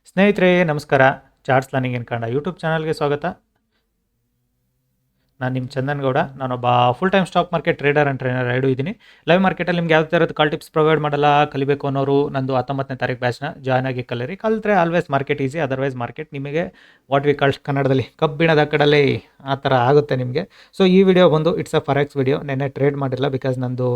ಸ್ನೇಹಿತರೆ ನಮಸ್ಕಾರ. Charts learning in Kannada YouTube ಚಾನಲ್ಗೆ ಸ್ವಾಗತ. ನಾನು ನಿಮ್ಮ ಚಂದನ್ ಗೌಡ. ನಾನೊಬ್ಬ full time stock market trader and trainer ಎರಡೂ ಇದ್ದೀನಿ. ಲೈವ್ ಮಾರ್ಕೆಟಲ್ಲಿ ನಿಮ್ಗೆ ಯಾವ ಥರದ ಕಾಲ್ ಟಿಪ್ಸ್ ಪ್ರೊವೈಡ್ ಮಾಡಲ್ಲ. ಕಲಿಬೇಕು ಅನ್ನೋರು ನಂದು 19ನೇ ತಾರೀಕು ಬ್ಯಾಚ್ನ ಜಾಯ್ನ್ ಆಗಿ ಕಲಿರಿ. ಕಲಿತ್ರೆ always market easy, otherwise market ನಿಮಗೆ ವಾಟ್ ವಿ ಕಾಲ್ ಕನ್ನಡದಲ್ಲಿ ಕಬ್ಬಿಣದ ಕಡಲೆ ಆ ಥರ ಆಗುತ್ತೆ ನಿಮಗೆ. ಸೊ ಈ ವಿಡಿಯೋ ಬಂದು ಇಟ್ಸ್ ಅ ಫಾರೆಕ್ಸ್ ವಿಡಿಯೋ. ನೆನ್ನೆ ಟ್ರೇಡ್ ಮಾಡಿಲ್ಲ ಬಿಕಾಸ್ ನಂದು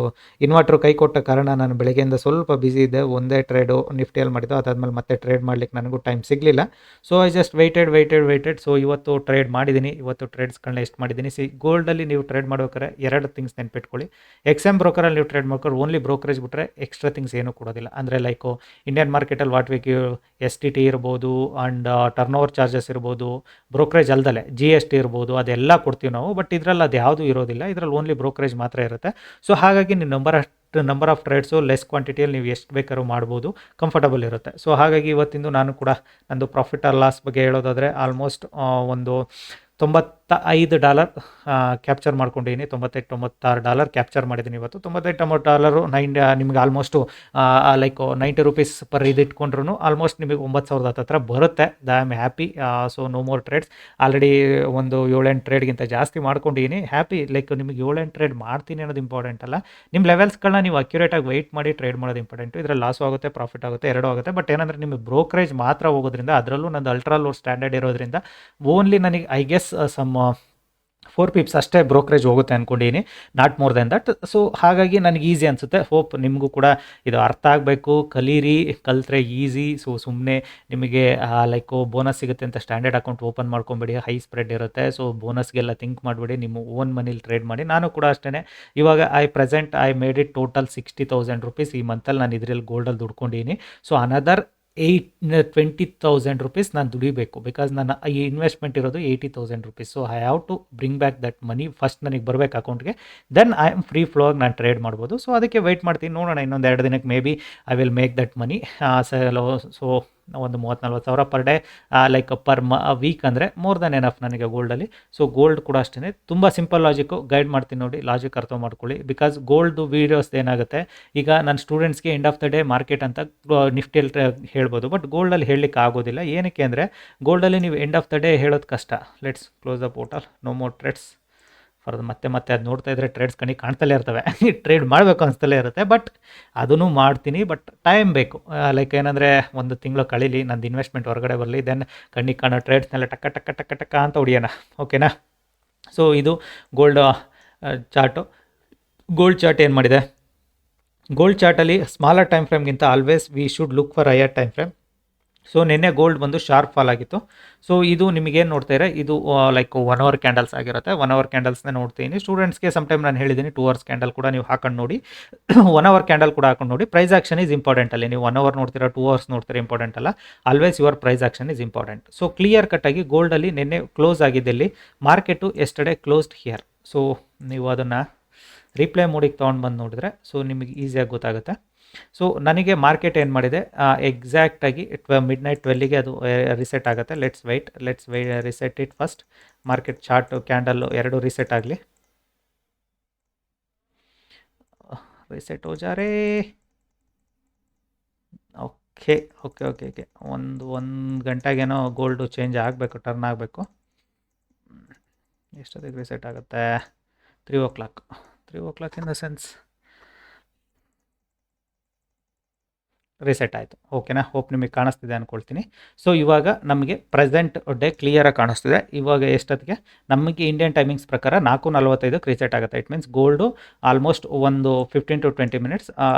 ಇನ್ವರ್ಟ್ರು ಕೈ ಕೊಟ್ಟ ಕಾರಣ ನಾನು ಬೆಳಗ್ಗೆಯಿಂದ ಸ್ವಲ್ಪ ಬ್ಯುಸಿ ಇದ್ದೆ. ಒಂದೇ ಟ್ರೇಡು ನಿಫ್ಟಿಯಲ್ಲಿ ಮಾಡಿದ್ದು, ಅದಾದಮೇಲೆ ಮತ್ತೆ ಟ್ರೇಡ್ ಮಾಡ್ಲಿಕ್ಕೆ ನನಗೂ ಟೈಮ್ ಸಿಗಲಿಲ್ಲ. So I just waited. So ಇವತ್ತು ಟ್ರೇಡ್ ಮಾಡಿದ್ದೀನಿ. ಇವತ್ತು ಟ್ರೇಡ್ಸ್ಗಳನ್ನ ಎಷ್ಟು ಮಾಡಿದ್ದೀನಿ. ಗೋಲ್ಡಲ್ಲಿ ನೀವು ಟ್ರೇಡ್ ಮಾಡ್ಬೇಕಾದ್ರೆ ಎರಡು ಥಿಂಗ್ಸ್ ನೆನ್ಪಿಟ್ಕೊಳ್ಳಿ. ಎಕ್ಸ್ ಬ್ರೋಕರಲ್ಲಿ ನೀವು ಟ್ರೇಡ್ ಮಾಡ್ಕೊಂಡು ಓನ್ಲಿ ಬ್ರೋಕರೇಜ್ ಬಿಟ್ಟರೆ ಎಕ್ಸ್ಟ್ರಾ ಥಿಂಗ್ಸ್ ಏನೂ ಕೊಡೋದಿಲ್ಲ. ಅಂದರೆ ಲೈಕು ಇಂಡಿಯನ್ ಮಾರ್ಕೆಟಲ್ಲಿ ವಾಟ್ ವಿ STT ಇರ್ಬೋದು ಆ್ಯಂಡ್ ಟರ್ನ್ ಓವರ್ ಚಾರ್ಜಸ್ ಇರ್ಬೋದು, ಬ್ರೋಕರೇಜ್ ಅಲ್ದಲೆ GST ಇರ್ಬೋದು, ಅದೆಲ್ಲ ಕೊಡ್ತೀವಿ ನಾವು. ಬಟ್ ಇದರಲ್ಲಿ ಅದು ಯಾವುದೂ ಇರೋದಿಲ್ಲ. ಇದರಲ್ಲಿ ಓನ್ಲಿ ಬ್ರೋಕರೇಜ್ ಮಾತ್ರ ಇರುತ್ತೆ. ಸೊ ಹಾಗಾಗಿ ನೀವು ನಂಬರ್ ಆಫ್ ಟ್ರೇಡ್ಸು ಲೆಸ್ ಕ್ವಾಂಟಿಟಿಯಲ್ಲಿ ನೀವು ಎಷ್ಟು ಬೇಕಾದ್ರೂ ಮಾಡ್ಬೋದು, ಕಂಫರ್ಟಬಲ್ ಇರುತ್ತೆ. ಸೊ ಹಾಗಾಗಿ ಇವತ್ತಿಂದು ನಾನು ಕೂಡ ನಂದು ಪ್ರಾಫಿಟ್ ಆರ್ ಲಾಸ್ ಬಗ್ಗೆ ಹೇಳೋದಾದರೆ ಆಲ್ಮೋಸ್ಟ್ ಒಂದು $95 ಕ್ಯಾಪ್ಚರ್ ಮಾಡ್ಕೊಂಡಿದ್ದೀನಿ. $96 ಕ್ಯಾಪ್ಚರ್ ಮಾಡಿದ್ದೀನಿ ಇವತ್ತು. $95 ನಿಮಗೆ ಆಲ್ಮೋಸ್ಟು ಲೈಕ್ ₹90 ಪರ್ ಇದು ಇಟ್ಕೊಂಡ್ರು ಆಲ್ಮೋಸ್ಟ್ ನಿಮಗೆ 9,000 ಹತ್ರ ಬರುತ್ತೆ. I am happy. So no more trades. Already ಒಂದು 7-8 ಟ್ರೇಡ್ಗಿಂತ ಜಾಸ್ತಿ ಮಾಡ್ಕೊಂಡಿದ್ದೀನಿ. ಹ್ಯಾಪಿ. ಲೈಕ್ ನಿಮಗೆ 7-8 ಟ್ರೇಡ್ ಮಾಡ್ತೀನಿ ಅನ್ನೋದು ಇಂಪಾರ್ಟೆಂಟ್ ಅಲ್ಲ. ನಿಮ್ಮ ಲೆವೆಲ್ಸ್ಗಳನ್ನ ನೀವು ಅಕ್ಯುರೇಟಾಗಿ ವೆಯ್ಟ್ ಮಾಡಿ ಟ್ರೇಡ್ ಮಾಡೋದು ಇಂಪಾರ್ಟೆಂಟು. ಇದರಲ್ಲಿ ಲಾಸು ಆಗುತ್ತೆ, ಪ್ರಾಫಿಟ್ ಆಗುತ್ತೆ, ಎರಡೂ ಆಗುತ್ತೆ. ಬಟ್ ಏನಂದರೆ ನಿಮಗೆ ಬ್ರೋಕರೇಜ್ ಮಾತ್ರ ಹೋಗೋದ್ರಿಂದ, ಅದರಲ್ಲೂ ನಂದು ಅಲ್ಟ್ರಾ ಲೋ ಸ್ಟ್ಯಾಂಡರ್ಡ್ ಇರೋದ್ರಿಂದ ಓನ್ಲಿ ನನಗೆ ಐ ಗೆಸ್ ಸಮ್ 4 pips ಅಷ್ಟೇ ಬ್ರೋಕರೇಜ್ ಹೋಗುತ್ತೆ ಅಂದ್ಕೊಂಡಿದ್ದೀನಿ, not more than that. So ಹಾಗಾಗಿ ನನಗೆ ಈಸಿ ಅನಿಸುತ್ತೆ. ಹೋಪ್ ನಿಮಗೂ ಕೂಡ ಇದು ಅರ್ಥ ಆಗಬೇಕು. ಕಲೀರಿ, ಕಲಿತ್ರೆ ಈಸಿ. ಸೊ ಸುಮ್ಮನೆ ನಿಮಗೆ ಲೈಕು ಬೋನಸ್ ಸಿಗುತ್ತೆ ಅಂತ ಸ್ಟ್ಯಾಂಡರ್ಡ್ ಅಕೌಂಟ್ ಓಪನ್ ಮಾಡ್ಕೊಂಬಿಡಿ. ಹೈ ಸ್ಪ್ರೆಡ್ ಇರುತ್ತೆ. ಸೊ ಬೋನಸ್ಗೆಲ್ಲ ಥಿಂಕ್ ಮಾಡಿಬಿಡಿ, ನಿಮ್ಮ ಓನ್ ಮನೇಲಿ ಟ್ರೇಡ್ ಮಾಡಿ. ನಾನು ಕೂಡ ಅಷ್ಟೇ. ಇವಾಗ ಐ ಮೇಡ್ ಇಟ್ ಟೋಟಲ್ ₹60,000 ಈ ಮಂತಲ್ಲಿ ನಾನು ಇದರಲ್ಲಿ ಗೋಲ್ಡಲ್ಲಿ ದುಡ್ಕೊಂಡಿದ್ದೀನಿ. ಸೊ ಅನದರ್ ₹20,000 ನಾನು ದುಡಿಬೇಕು. ಬಿಕಾಸ್ ನನ್ನ ಈ ಇನ್ವೆಸ್ಟ್ಮೆಂಟ್ ಇರೋದು ₹80,000. So I have to bring back that money. First ನನಗೆ ಬರಬೇಕು ಅಕೌಂಟ್ಗೆ, then I am free flow ಆಗಿ ನಾನು ಟ್ರೇಡ್ ಮಾಡ್ಬೋದು. ಸೊ ಅದಕ್ಕೆ ವೆಯ್ಟ್ ಮಾಡ್ತೀನಿ. ನೋಡೋಣ, ಇನ್ನೊಂದು 2 ದಿನಕ್ಕೆ may be I will make that money. So ಒಂದು 30-40 ಸಾವಿರ per day, like per week ಅಂದರೆ ಮೋರ್ ದೆನ್ ಎನಫ್ ನನಗೆ ಗೋಲ್ಡಲ್ಲಿ. ಸೊ ಗೋಲ್ಡ್ ಕೂಡ ಅಷ್ಟೇ. ತುಂಬ ಸಿಂಪಲ್ ಲಾಜಿಕ್ಕು ಗೈಡ್ ಮಾಡ್ತೀನಿ ನೋಡಿ, ಲಾಜಿಕ್ ಅರ್ಥ ಮಾಡ್ಕೊಳ್ಳಿ. ಬಿಕಾಸ್ ಗೋಲ್ಡ್ದು ವೀಡಿಯೋಸ್ ಏನಾಗುತ್ತೆ, ಈಗ ನನ್ನ ಸ್ಟೂಡೆಂಟ್ಸ್ಗೆ end of the day market ಅಂತ ನಿಫ್ಟಿಯಲ್ಲಿ ಹೇಳ್ಬೋದು, ಬಟ್ ಗೋಲ್ಡಲ್ಲಿ ಹೇಳಲಿಕ್ಕೆ ಆಗೋದಿಲ್ಲ. ಏನಕ್ಕೆ ಅಂದರೆ ಗೋಲ್ಡಲ್ಲಿ ನೀವು ಎಂಡ್ ಆಫ್ ದ ಡೇ ಹೇಳೋದು ಕಷ್ಟ. Let's close the portal. No more trades for ಮತ್ತೆ ಅದು ನೋಡ್ತಾ ಇದ್ದರೆ ಟ್ರೇಡ್ಸ್ ಕಣ್ಣಿಗೆ ಕಾಣ್ತಲೇ ಇರ್ತವೆ. ಟ್ರೇಡ್ ಮಾಡಬೇಕು ಅನಿಸ್ತಲೇ ಇರುತ್ತೆ. ಬಟ್ ಅದನ್ನು ಮಾಡ್ತೀನಿ, ಬಟ್ ಟೈಮ್ ಬೇಕು. ಲೈಕ್ ಏನಂದರೆ ಒಂದು ತಿಂಗಳು ಕಳೀಲಿ, ನಂದು ಇನ್ವೆಸ್ಟ್ಮೆಂಟ್ ಹೊರಗಡೆ ಬರಲಿ, ದೆನ್ ಕಣ್ಣಿಗೆ ಕಾಣೋ ಟ್ರೇಡ್ಸ್ನೆಲ್ಲ ಟಕ್ಕ ಅಂತ ಹೊಡಿಯೋಣ. ಓಕೆನಾ? ಸೊ ಇದು ಗೋಲ್ಡ್ ಚಾರ್ಟು. ಗೋಲ್ಡ್ ಚಾರ್ಟ್ ಏನು ಮಾಡಿದೆ, ಗೋಲ್ಡ್ ಚಾರ್ಟಲ್ಲಿ ಸ್ಮಾಲರ್ ಟೈಮ್ ಫ್ರೇಮ್ಗಿಂತ always we should look for higher time frame. So ನಿನ್ನೆ ಗೋಲ್ಡ್ ಬಂದು ಶಾರ್ಪ್ ಫಾಲ್ ಆಗಿತ್ತು. ಸೊ ಇದು ನಿಮಗೇನು ನೋಡ್ತಾ ಇದ್ರೆ, ಇದು ಲೈಕ್ 1 hour ಕ್ಯಾಂಡಲ್ಸ್ ಆಗಿರುತ್ತೆ. 1 hour ಕ್ಯಾಂಡಲ್ಸ್ನೇ ನೋಡ್ತೀನಿ. ಸ್ಟೂಡೆಂಟ್ಸ್ಗೆ ಸಮ್ಟೈಮ್ ನಾನು ಹೇಳಿದ್ದೀನಿ 2 hours ಕ್ಯಾಂಡಲ್ ಕೂಡ ನೀವು ಹಾಕೊಂಡು ನೋಡಿ, 1 hour ಕ್ಯಾಂಡಲ್ ಕೂಡ ಹಾಕೊಂಡು ನೋಡಿ. ಪ್ರೈಸ್ ಆಕ್ಷನ್ ಈಸ್ ಇಂಪಾರ್ಟೆಂಟ್ ಅಲ್ಲಿ. ನೀವು 1 hour ನೋಡ್ತೀರಾ, 2 hours ನೋಡ್ತೀರಾ, ಇಂಪಾರ್ಟೆಂಟ್ ಅಲ್ಲ. Always your price action is important. So clear ಕಟ್ಟಾಗಿ ಗೋಲ್ಡಲ್ಲಿ ನಿನ್ನೆ ಕ್ಲೋಸ್ ಆಗಿದ್ದಲ್ಲಿ market yesterday closed here. So ನೀವು ಅದನ್ನು ರಿಪ್ಲೈ ಮೋಡಿಗೆ ತೊಗೊಂಡು ಬಂದು ನೋಡಿದ್ರೆ ಸೊ ನಿಮಗೆ ಈಸಿಯಾಗಿ ಗೊತ್ತಾಗುತ್ತೆ. ಸೊ ನನಗೆ ಮಾರ್ಕೆಟ್ ಏನು ಮಾಡಿದೆ, ಎಕ್ಸಾಕ್ಟಾಗಿ ಮಿಡ್ನೈಟ್ 12ಗೆ ಅದು ರಿಸೆಟ್ ಆಗುತ್ತೆ. Let's wait reset it first. Market chart candle ಎರಡು ರಿಸೆಟ್ ಆಗಲಿ. ರಿಸೆಟ್ ಹೋ ಜಾ ರೇ. ಓಕೆ. ಒಂದು ಗಂಟೆಗೇನೋ ಗೋಲ್ಡು ಚೇಂಜ್ ಆಗಬೇಕು, ಟರ್ನ್ ಆಗಬೇಕು. ಎಷ್ಟೊತ್ತಿಗೆ ರಿಸೆಟ್ ಆಗುತ್ತೆ? 3 o'clock. 3 o'clock in the sense reset ಆಯಿತು. ಓಕೆನಾ? ಹೋಪ್ ನಿಮಗೆ ಕಾಣಿಸ್ತಿದೆ ಅಂದ್ಕೊಳ್ತೀನಿ. ಸೊ ಇವಾಗ ನಮಗೆ ಪ್ರೆಸೆಂಟ್ ಡೇ ಕ್ಲಿಯರಾಗಿ ಕಾಣಿಸ್ತಿದೆ. ಇವಾಗ ಎಷ್ಟೊತ್ತಿಗೆ ನಮಗೆ ಇಂಡಿಯನ್ ಟೈಮಿಂಗ್ಸ್ ಪ್ರಕಾರ 4:45ಕ್ಕೆ ರಿಸೆಟ್ ಆಗುತ್ತೆ. ಇಟ್ ಮೀನ್ಸ್ ಗೋಲ್ಡು ಆಲ್ಮೋಸ್ಟ್ ಒಂದು 15 to 20 minutes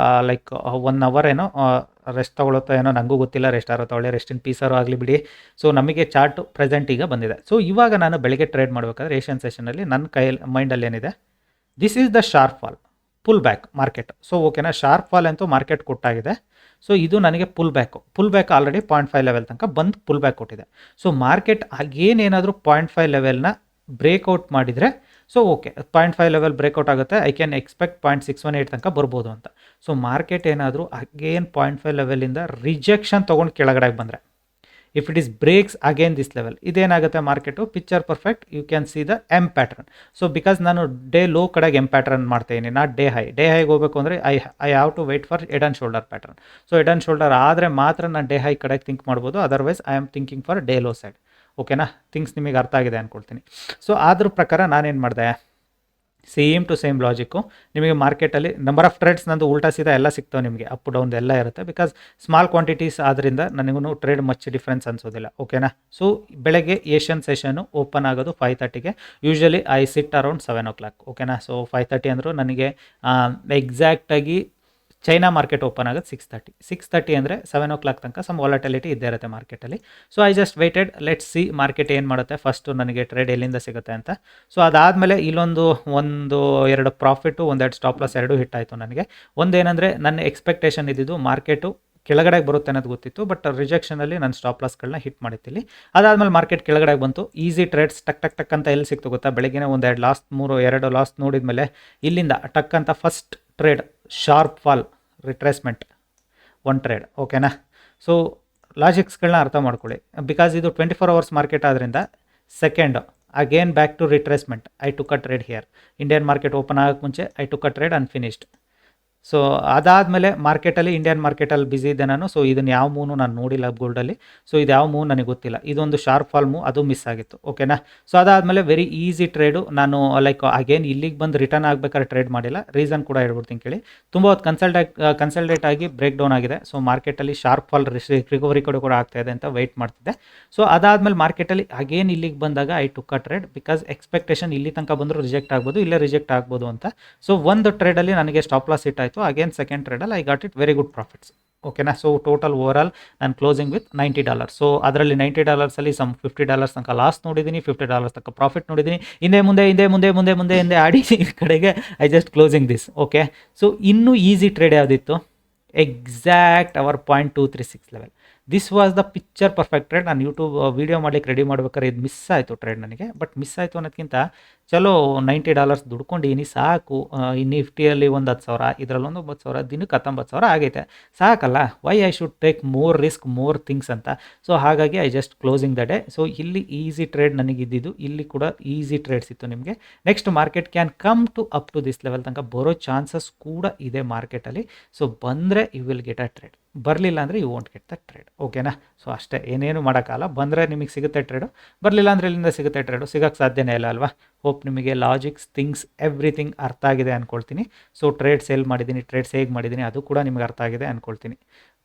ಲೈಕ್ 1 hour ಏನೋ ರೆಸ್ಟ್ ತೊಗೊಳುತ್ತೋ ಏನೋ, ನನಗೂ ಗೊತ್ತಿಲ್ಲ. ರೆಸ್ಟ್ ಆರೋ ತೊಗೊಳ್ಳಿ, ರೆಸ್ಟ್ ಇನ್ ಪೀಸಾರೋ ಆಗಲಿ ಬಿಡಿ. ಸೊ ನಮಗೆ ಚಾರ್ಟು ಪ್ರೆಸೆಂಟ್ ಈಗ ಬಂದಿದೆ. ಸೊ ಇವಾಗ ನಾನು ಬೆಳಗ್ಗೆ ಟ್ರೇಡ್ ಮಾಡಬೇಕಾದ್ರೆ ಏಷ್ಯನ್ ಸೆಷನಲ್ಲಿ ನನ್ನ ಕೈಯಲ್ಲಿ ಮೈಂಡಲ್ಲಿ ಏನಿದೆ, this is the sharp fall, pull back market. So ಓಕೆನಾ? ಶಾರ್ಪ್ ಫಾಲ್ ಅಂತೂ ಮಾರ್ಕೆಟ್ ಕೊಟ್ಟಾಗಿದೆ. ಸೊ ಇದು ನನಗೆ ಪುಲ್ ಬ್ಯಾಕ್ ಆಲ್ರೆಡಿ 0.5 ಲೆವೆಲ್ ತನಕ ಬಂದು ಪುಲ್ ಬ್ಯಾಕ್ ಕೊಟ್ಟಿದೆ. ಸೊ ಮಾರ್ಕೆಟ್ ಆಗೇನೇನಾದರೂ 0.5 ಲೆವೆಲ್ನ ಬ್ರೇಕ್ಔಟ್ ಮಾಡಿದರೆ ಸೊ ಓಕೆ, 0.5 ಲೆವೆಲ್ ಬ್ರೇಕ್ಔಟ್ ಆಗುತ್ತೆ. ಐ ಕ್ಯಾನ್ ಎಕ್ಸ್ಪೆಕ್ಟ್ 0.618 ತನಕ ಬರ್ಬೋದು ಅಂತ. ಸೊ ಮಾರ್ಕೆಟ್ ಏನಾದರೂ ಅಗೇನ್ 0.5 ಲೆವೆಲಿಂದ ರಿಜೆಕ್ಷನ್ ತೊಗೊಂಡು ಕೆಳಗಡೆ ಬಂದರೆ, if it is breaks again this level, ಇದೇನಾಗುತ್ತೆ market picture perfect, you can see the M pattern. So because ನಾನು ಡೇ ಲೋ ಕಡೆಗೆ ಎಮ್ ಪ್ಯಾಟ್ರನ್ ಮಾಡ್ತೀನಿ, ನಾಟ್ ಡೇ ಹೈ. ಡೇ ಹೈಗೆ ಹೋಗಬೇಕು ಅಂದರೆ I have to wait for head and shoulder pattern. So head and shoulder ಆದರೆ ಮಾತ್ರ ನಾನು day high ಕಡೆಗೆ ಥಿಂಕ್ ಮಾಡ್ಬೋದು, otherwise I am thinking for day low side. ಓಕೆನಾ, ಥಿಂಗ್ಸ್ ನಿಮಗೆ ಅರ್ಥ ಆಗಿದೆ ಅಂದ್ಕೊಳ್ತೀನಿ. ಸೊ ಅದ್ರ ಪ್ರಕಾರ ನಾನೇನು ಮಾಡಿದೆ, ಸೇಮ್ ಟು ಸೇಮ್ ಲಾಜಿಕ್ಕು ನಿಮಗೆ ಮಾರ್ಕೆಟಲ್ಲಿ ನಂಬರ್ ಆಫ್ ಟ್ರೇಡ್ಸ್ ನಂದು ಉಲ್ಟಾ ಸೀದಾ ಎಲ್ಲ ಸಿಗ್ತವೆ ನಿಮಗೆ, ಅಪ್ ಡೌನ್ ಎಲ್ಲ ಇರುತ್ತೆ. ಬಿಕಾಸ್ ಸ್ಮಾಲ್ ಕ್ವಾಂಟಿಟೀಸ್ ಆದ್ದರಿಂದ ನನಗೂ ಟ್ರೇಡ್ ಮಚ್ ಡಿಫ್ರೆನ್ಸ್ ಅನ್ಸೋದಿಲ್ಲ. ಓಕೆನಾ. ಸೊ ಬೆಳಗ್ಗೆ ಏಷ್ಯನ್ ಸೆಷನ್ನು ಓಪನ್ ಆಗೋದು 5:30ಗೆ, usually I sit around 7 o'clock. ಓಕೆನಾ. ಸೊ 5:30 ಅಂದರೂ ನನಗೆ ಎಕ್ಸಾಕ್ಟಾಗಿ ಚೈನಾ ಮಾರ್ಕೆಟ್ ಓಪನ್ ಆಗೋದು 6:30 ಅಂದರೆ 7 o'clock ತನಕ ಸಮ್ ವಾಲಟಿಲಿಟಿ ಇದ್ದೇ ಇರುತ್ತೆ ಮಾರ್ಕೆಟಲ್ಲಿ. So I just weighted, let's see market ಏನು ಮಾಡುತ್ತೆ, ಫಸ್ಟು ನನಗೆ ಟ್ರೇಡ್ ಎಲ್ಲಿಂದ ಸಿಗುತ್ತೆ ಅಂತ. ಸೊ ಅದಾದಮೇಲೆ ಇಲ್ಲೊಂದು 1-2 ಪ್ರಾಫಿಟು, 1-2 ಸ್ಟಾಪ್ ಲಾಸ್ ಎರಡೂ ಹಿಟ್ ಆಯಿತು ನನಗೆ. ಒಂದೇನೆಂದರೆ ನನ್ನ ಎಕ್ಸ್ಪೆಕ್ಟೇಷನ್ ಇದ್ದಿದ್ದು ಮಾರ್ಕೆಟು ಕೆಳಗಡೆ ಬರುತ್ತೆ ಅನ್ನೋದು ಗೊತ್ತಿತ್ತು, ಬಟ್ ರಿಜೆಕ್ಷನಲ್ಲಿ ನಾನು ಸ್ಟಾಪ್ ಲಾಸ್ಗಳನ್ನ ಹಿಟ್ ಮಾಡಿತ್ತಿಲ್ಲಿ. ಅದಾದಮೇಲೆ ಮಾರ್ಕೆಟ್ ಕೆಳಗಡೆ ಬಂತು. ಈಸಿ ಟ್ರೇಡ್ಸ್ ಟಕ್ ಟಕ್ ಟಕ್ ಅಂತ ಎಲ್ಲಿ ಸಿಕ್ತು ಗೊತ್ತಾ, ಬೆಳಗ್ಗೆ 2 ಲಾಸ್ಟ್ ನೋಡಿದ್ಮೇಲೆ ಇಲ್ಲಿಂದ ಟಕ್ ಅಂತ first trade sharp fall retracement 1 trade. ಓಕೆನಾ. ಸೊ ಲಾಜಿಕ್ಸ್ಗಳನ್ನ ಅರ್ಥ ಮಾಡ್ಕೊಳ್ಳಿ, ಬಿಕಾಸ್ ಇದು 24 hours ಮಾರ್ಕೆಟ್ ಆದ್ದರಿಂದ second again back to retracement. I took a trade here. Indian market open ಆಗೋಕ್ಕೆ ಮುಂಚೆ I took a trade unfinished. So ಅದಾದಮೇಲೆ ಮಾರ್ಕೆಟಲ್ಲಿ ಇಂಡಿಯನ್ ಮಾರ್ಕೆಟಲ್ಲಿ ಬಿಸಿ ಇದ್ದೆ ನಾನು. ಸೊ ಇದನ್ನು ಯಾವ ಮೂವ್ನು ನಾನು ನೋಡಿಲ್ಲ ಗೋಲ್ಡಲ್ಲಿ. ಸೊ ಇದು ಯಾವ ಮೂವ್ ನನಗೆ ಗೊತ್ತಿಲ್ಲ. ಇದೊಂದು ಶಾರ್ಪ್ ಫಾಲ್ ಮೂವ್, ಅದು ಮಿಸ್ ಆಗಿತ್ತು. ಓಕೆನಾ. ಸೊ ಅದಾದಮೇಲೆ ವೆರಿ ಈಸಿ ಟ್ರೇಡು. ನಾನು ಲೈಕ್ ಅಗೇನ್ ಇಲ್ಲಿಗೆ ಬಂದು ರಿಟರ್ನ್ ಆಗಬೇಕಾದ್ರೆ ಟ್ರೇಡ್ ಮಾಡಿಲ್ಲ. ರೀಸನ್ ಕೂಡ ಹೇಳ್ಬಿಡ್ತೀನಿ ಕೇಳಿ. ತುಂಬ ಹೊತ್ತು ಕನ್ಸಲ್ಟೇಟ್ ಆಗಿ ಬ್ರೇಕ್ ಡೌನ್ ಆಗಿದೆ. ಸೊ ಮಾರ್ಕೆಟಲ್ಲಿ ಶಾರ್ಪ್ ಫಾಲ್ ರಿಕವರಿ ಕೂಡ ಆಗ್ತಾಯಿದೆ ಅಂತ ವೆಯ್ಟ್ ಮಾಡ್ತಿದ್ದೆ. ಸೊ ಅದಾದಮೇಲೆ ಮಾರ್ಕೆಟಲ್ಲಿ ಅಗೇನ್ ಇಲ್ಲಿಗೆ ಬಂದಾಗ I took a trade, because expectation ಇಲ್ಲಿ ತನಕ ಬಂದರೂ ರಿಜೆಕ್ಟ್ ಆಗ್ಬೋದು, ಇಲ್ಲೇ ರಿಜೆಕ್ಟ್ ಆಗ್ಬೋದು ಅಂತ. ಸೊ ಒಂದು ಟ್ರೇಡಲ್ಲಿ ನನಗೆ ಸ್ಟಾಪ್ ಲಾಸ್ ಹಿಟ್ ಆಯಿತು. ಅಗೇನ್ ಸೆಕೆಂಡ್ ಟ್ರೇಡಲ್ಲಿ I got it very good profits. ಓಕೆನಾ. ಸೊ ಟೋಟಲ್ ಓವರ್ ಆಲ್ ನಾನು ಕ್ಲೋಸಿಂಗ್ ವಿತ್ $90. ಸೊ ಅದರಲ್ಲಿ $90 ಸಮ್ $50 ತನಕ ಲಾಸ್ ನೋಡಿದ್ದೀನಿ, $50 ತನಕ ಪ್ರಾಫಿಟ್ ನೋಡಿದ್ದೀನಿ. ಹಿಂದೆ ಆಡಿ ಈ ಕಡೆಗೆ I just closing this. Okay. So ಇನ್ನೂ ಈಸಿ ಟ್ರೇಡ್ ಯಾವುದಿತ್ತು, exact our 0.236 level. This was the picture perfect trade. ನಾನು ಯೂಟ್ಯೂಬ್ ವೀಡಿಯೋ ಮಾಡಲಿಕ್ಕೆ ರೆಡಿ ಮಾಡ್ಬೇಕಾದ್ರೆ ಇದು ಮಿಸ್ ಆಯಿತು ಟ್ರೇಡ್ ನನಗೆ. ಬಟ್ ಮಿಸ್ ಆಯಿತು ಅನ್ನೋದಕ್ಕಿಂತ ಚಲೋ $90 ದುಡ್ಕೊಂಡಿದ್ದೀನಿ ಸಾಕು. ಈ ನಿಫ್ಟಿಯಲ್ಲಿ ಒಂದು 10,000, ಇದರಲ್ಲಿ ಒಂದು 9,000, ದಿನಕ್ಕೆ 19,000 ಆಗೈತೆ, ಸಾಕಲ್ಲ. Why I should take more risk, more things ಅಂತ. ಸೊ ಹಾಗಾಗಿ I just closing the day. So ಇಲ್ಲಿ ಈಸಿ ಟ್ರೇಡ್ ನನಗಿದ್ದಿದ್ದು, ಇಲ್ಲಿ ಕೂಡ ಈಸಿ ಟ್ರೇಡ್ಸ್ ಇತ್ತು ನಿಮಗೆ. Next market can come to up to this level ತನಕ ಬರೋ ಚಾನ್ಸಸ್ ಕೂಡ ಇದೆ ಮಾರ್ಕೆಟಲ್ಲಿ. ಸೊ ಬಂದರೆ you will get a trade, ಬರಲಿಲ್ಲ ಅಂದರೆ you won't get the trade. ಓಕೆನಾ. ಸೊ ಅಷ್ಟೇ, ಏನೇನು ಮಾಡೋಕ್ಕಲ್ಲ. ಬಂದರೆ ನಿಮಗೆ ಸಿಗುತ್ತೆ ಟ್ರೇಡು, ಬರಲಿಲ್ಲ ಅಂದರೆ ಇಲ್ಲಿಂದ ಸಿಗುತ್ತೆ ಟ್ರೇಡು. ಸಿಗೋಕ್ಕೆ ಸಾಧ್ಯನೇ ಇಲ್ಲ ಅಲ್ವಾ. ಹೋಪ್ ನಿಮಗೆ ಲಾಜಿಕ್ಸ್, ಥಿಂಗ್ಸ್, ಎವ್ರಿಥಿಂಗ್ ಅರ್ಥ ಆಗಿದೆ ಅಂದ್ಕೊಳ್ತೀನಿ. ಸೊ ಟ್ರೇಡ್ ಸೇಲ್ ಮಾಡಿದ್ದೀನಿ, ಟ್ರೇಡ್ಸ್ ಹೇಗೆ ಮಾಡಿದ್ದೀನಿ ಅದು ಕೂಡ ನಿಮಗೆ ಅರ್ಥ ಆಗಿದೆ ಅಂದ್ಕೊಳ್ತೀನಿ.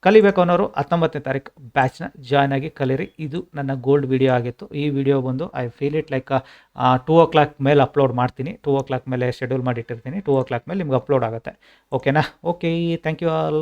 ಕಲಿಬೇಕು ಅನ್ನೋರು 19ನೇ ತಾರೀಕು ಬ್ಯಾಚ್ನ ಜಾಯ್ನ್ ಆಗಿ ಕಲೀರಿ. ಇದು ನನ್ನ ಗೋಲ್ಡ್ ವಿಡಿಯೋ ಆಗಿತ್ತು. ಈ ವಿಡಿಯೋ ಬಂದು I feel it like 2 o'clock ಮೇಲೆ ಅಪ್ಲೋಡ್ ಮಾಡ್ತೀನಿ. 2 o'clock ಮೇಲೆ ಶೆಡ್ಯೂಲ್ ಮಾಡಿಟ್ಟಿರ್ತೀನಿ. 2 o'clock ಮೇಲೆ ನಿಮ್ಗೆ ಅಪ್ಲೋಡ್ ಆಗುತ್ತೆ. ಓಕೆನಾ. Okay, thank you all.